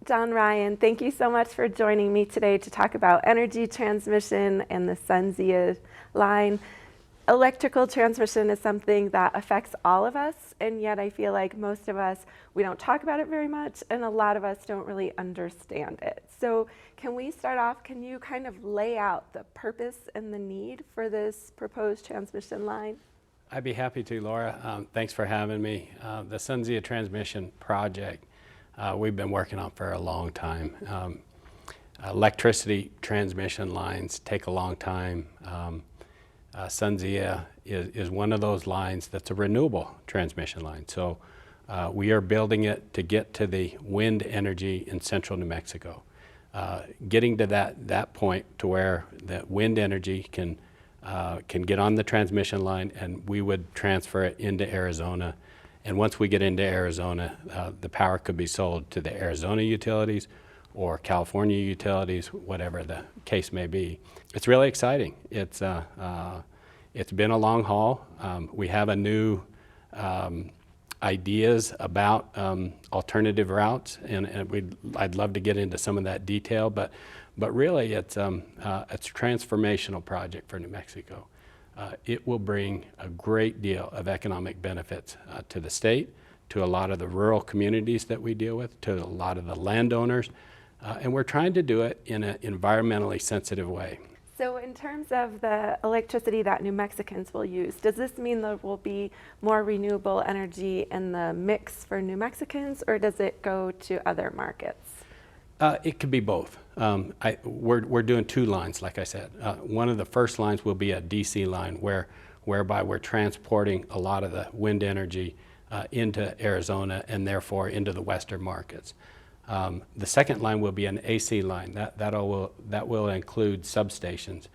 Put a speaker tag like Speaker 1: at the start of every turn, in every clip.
Speaker 1: John Ryan, thank you so much for joining me today to talk about energy transmission and the SunZia line. Electrical transmission is something that affects all of us, and yet I feel like most of us, we don't talk about it very much, and a lot of us don't really understand it. So can we start off, can you kind of lay out the purpose and the need for this proposed transmission line?
Speaker 2: I'd be happy to, Laura. Thanks for having me. The SunZia transmission project we've been working on for a long time. Electricity transmission lines take a long time. SunZia is one of those lines that's a renewable transmission line. So we are building it to get to the wind energy in central New Mexico. Getting to that point to where the wind energy can get on the transmission line, and we would transfer it into Arizona. And once we get into Arizona, the power could be sold to the Arizona utilities or California utilities, whatever the case may be. It's really exciting. It's been a long haul. We have a new ideas about alternative routes, and I'd love to get into some of that detail, but really it's a transformational project for New Mexico. It will bring a great deal of economic benefits to the state, to a lot of the rural communities that we deal with, to a lot of the landowners, and we're trying to do it in an environmentally sensitive way.
Speaker 1: So in terms of the electricity that New Mexicans will use, does this mean there will be more renewable energy in the mix for New Mexicans, or does it go to other markets?
Speaker 2: It could be both. We're doing two lines, like I said. One of the first lines will be a DC line whereby we're transporting a lot of the wind energy into Arizona and therefore into the western markets. The second line will be an AC line. That will include substations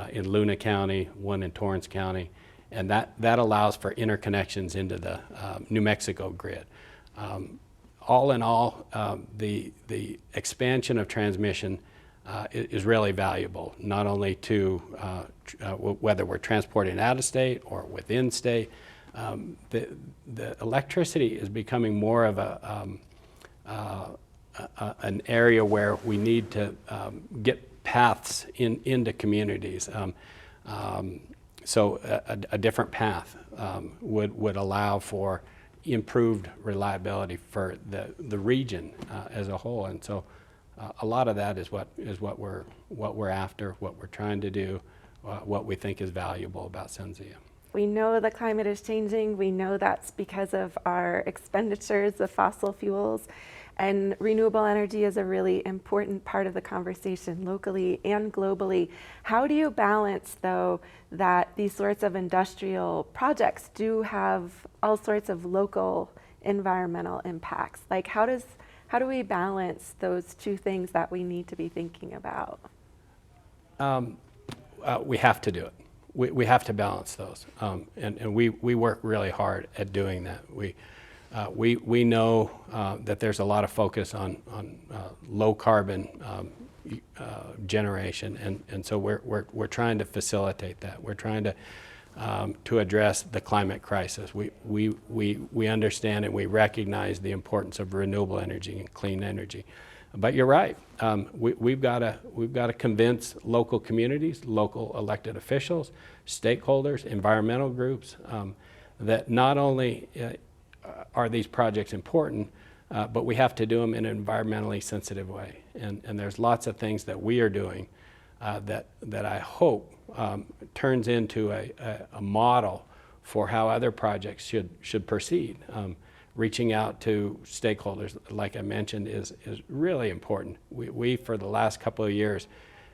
Speaker 2: in Luna County, one in Torrance County, and that allows for interconnections into the New Mexico grid. All in all, the expansion of transmission is really valuable, not only to whether we're transporting out of state or within state. The electricity is becoming more of an area where we need to get paths into communities. So a different path would allow for improved reliability for the region as a whole, and so a lot of that is what we're after, what we're trying to do, what we think is valuable about SunZia.
Speaker 1: We know the climate is changing. We know that's because of our expenditures of fossil fuels, and renewable energy is a really important part of the conversation locally and globally. How do you balance, though, that these sorts of industrial projects do have all sorts of local environmental impacts? Like, how do we balance those two things that we need to be thinking about?
Speaker 2: We have to do it. We have to balance those, and we work really hard at doing that. We know that there's a lot of focus on low carbon generation, and so we're trying to facilitate that. We're trying to address the climate crisis. We understand and we recognize the importance of renewable energy and clean energy. But you're right. We've got to convince local communities, local elected officials, stakeholders, environmental groups that not only are these projects important, but we have to do them in an environmentally sensitive way. And there's lots of things that we are doing that I hope turns into a model for how other projects should proceed. Reaching out to stakeholders, like I mentioned, is really important. We for the last couple of years,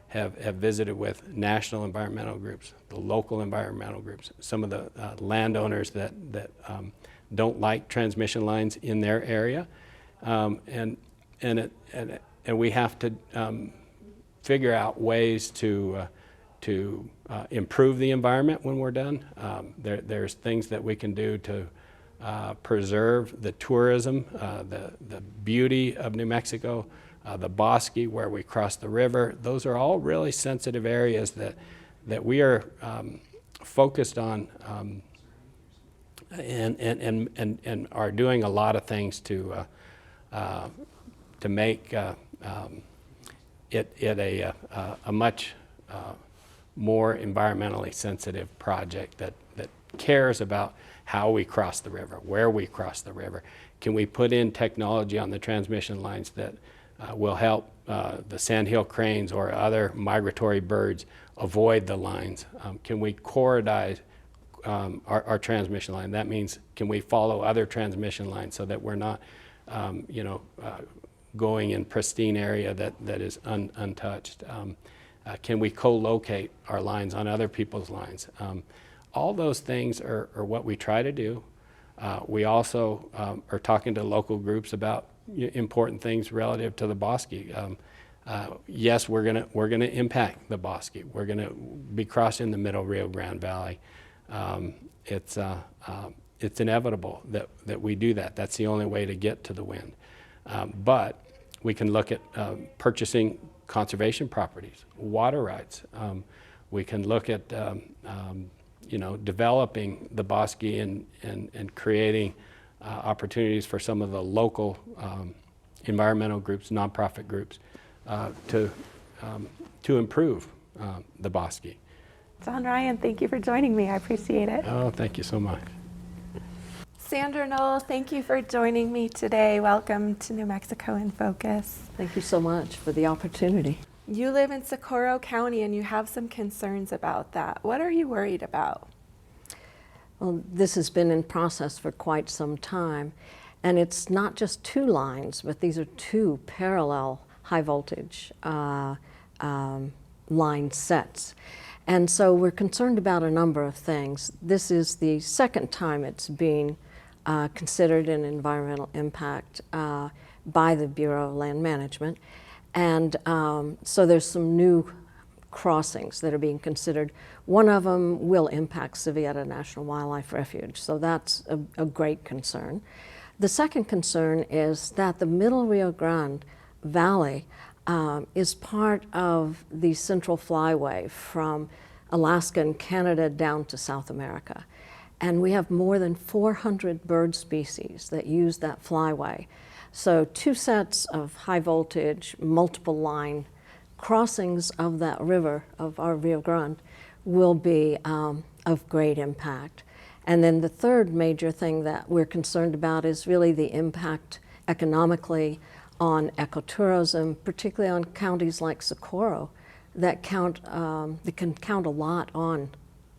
Speaker 2: have visited with national environmental groups, the local environmental groups, some of the landowners that don't like transmission lines in their area, and we have to figure out ways to improve the environment when we're done. There's things that we can do to preserve the tourism, the beauty of New Mexico, the Bosque where we cross the river. Those are all really sensitive areas that we are focused on and are doing a lot of things to to make it a much more environmentally sensitive project that cares about how we cross the river, where we cross the river. Can we put in technology on the transmission lines that will help the sandhill cranes or other migratory birds avoid the lines? Can we corridorize our transmission line? That means, can we follow other transmission lines so that we're not, going in pristine area that is untouched? Can we co-locate our lines on other people's lines? All those things are what we try to do. We also are talking to local groups about important things relative to the Bosque. Yes, we're gonna impact the Bosque. We're gonna be crossing the Middle Rio Grande Valley. It's inevitable that we do that. That's the only way to get to the wind. But we can look at purchasing conservation properties, water rights. We can look at developing the Bosque and creating opportunities for some of the local environmental groups, nonprofit groups, to improve the Bosque.
Speaker 1: John Ryan, thank you for joining me. I appreciate it.
Speaker 2: Oh, thank you so much.
Speaker 1: Sandra Knoll, thank you for joining me today. Welcome to New Mexico in Focus.
Speaker 3: Thank you so much for the opportunity.
Speaker 1: You live in Socorro County and you have some concerns about that. What are you worried about?
Speaker 3: Well, this has been in process for quite some time, and it's not just two lines, but these are two parallel high voltage line sets. And so we're concerned about a number of things. This is the second time it's being considered an environmental impact by the Bureau of Land Management. And so there's some new crossings that are being considered. One of them will impact Savietta National Wildlife Refuge, so that's a great concern. The second concern is that the Middle Rio Grande Valley is part of the Central Flyway from Alaska and Canada down to South America. And we have more than 400 bird species that use that flyway. So two sets of high voltage, multiple line crossings of that river, of our Rio Grande, will be of great impact. And then the third major thing that we're concerned about is really the impact economically on ecotourism, particularly on counties like Socorro, that can count a lot on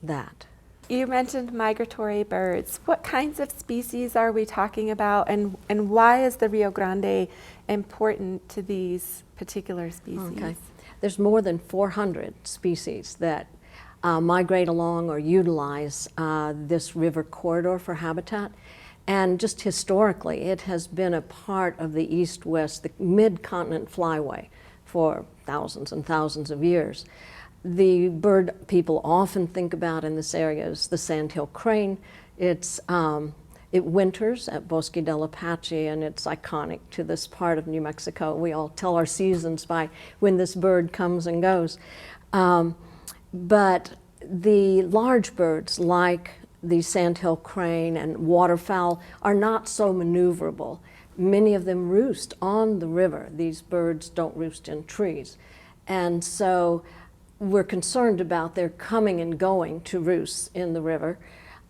Speaker 3: that.
Speaker 1: You mentioned migratory birds. What kinds of species are we talking about, and why is the Rio Grande important to these particular species?
Speaker 3: Okay. There's more than 400 species that migrate along or utilize this river corridor for habitat. And just historically, it has been a part of the east-west, the mid-continent flyway for thousands and thousands of years. The bird people often think about in this area is the sandhill crane. It winters at Bosque del Apache, and it's iconic to this part of New Mexico. We all tell our seasons by when this bird comes and goes. But the large birds like the sandhill crane and waterfowl are not so maneuverable. Many of them roost on the river. These birds don't roost in trees. And so we're concerned about their coming and going to roost in the river.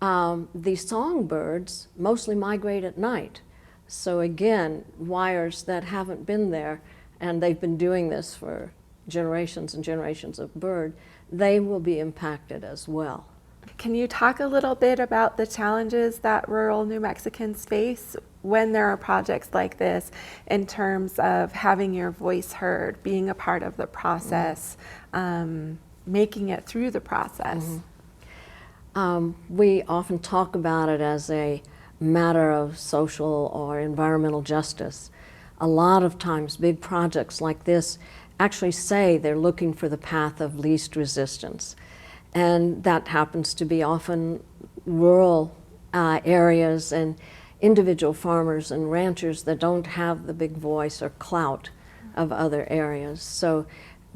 Speaker 3: The songbirds mostly migrate at night. So again, wires that haven't been there, and they've been doing this for generations and generations of bird, they will be impacted as well.
Speaker 1: Can you talk a little bit about the challenges that rural New Mexicans face when there are projects like this in terms of having your voice heard, being a part of the process, making it through the process?
Speaker 3: We often talk about it as a matter of social or environmental justice. A lot of times big projects like this actually say they're looking for the path of least resistance. And that happens to be often rural areas and individual farmers and ranchers that don't have the big voice or clout of other areas. So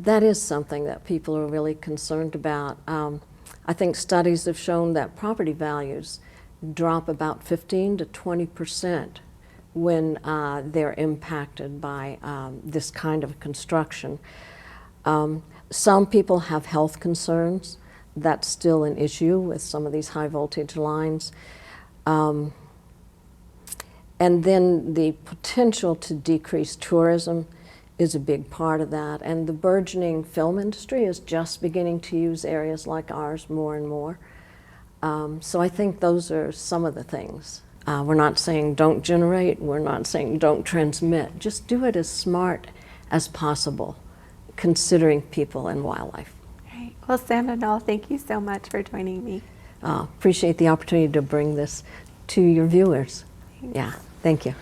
Speaker 3: that is something that people are really concerned about. I think studies have shown that property values drop about 15 to 20% when they're impacted by this kind of construction. Some people have health concerns. That's still an issue with some of these high voltage lines. And then the potential to decrease tourism is a big part of that. And the burgeoning film industry is just beginning to use areas like ours more and more. So I think those are some of the things. We're not saying don't generate, we're not saying don't transmit. Just do it as smart as possible, considering people and wildlife.
Speaker 1: Right. Well, Sandra Knoll, thank you so much for joining me.
Speaker 3: Appreciate the opportunity to bring this to your viewers.
Speaker 1: Thanks.
Speaker 3: Yeah, thank you.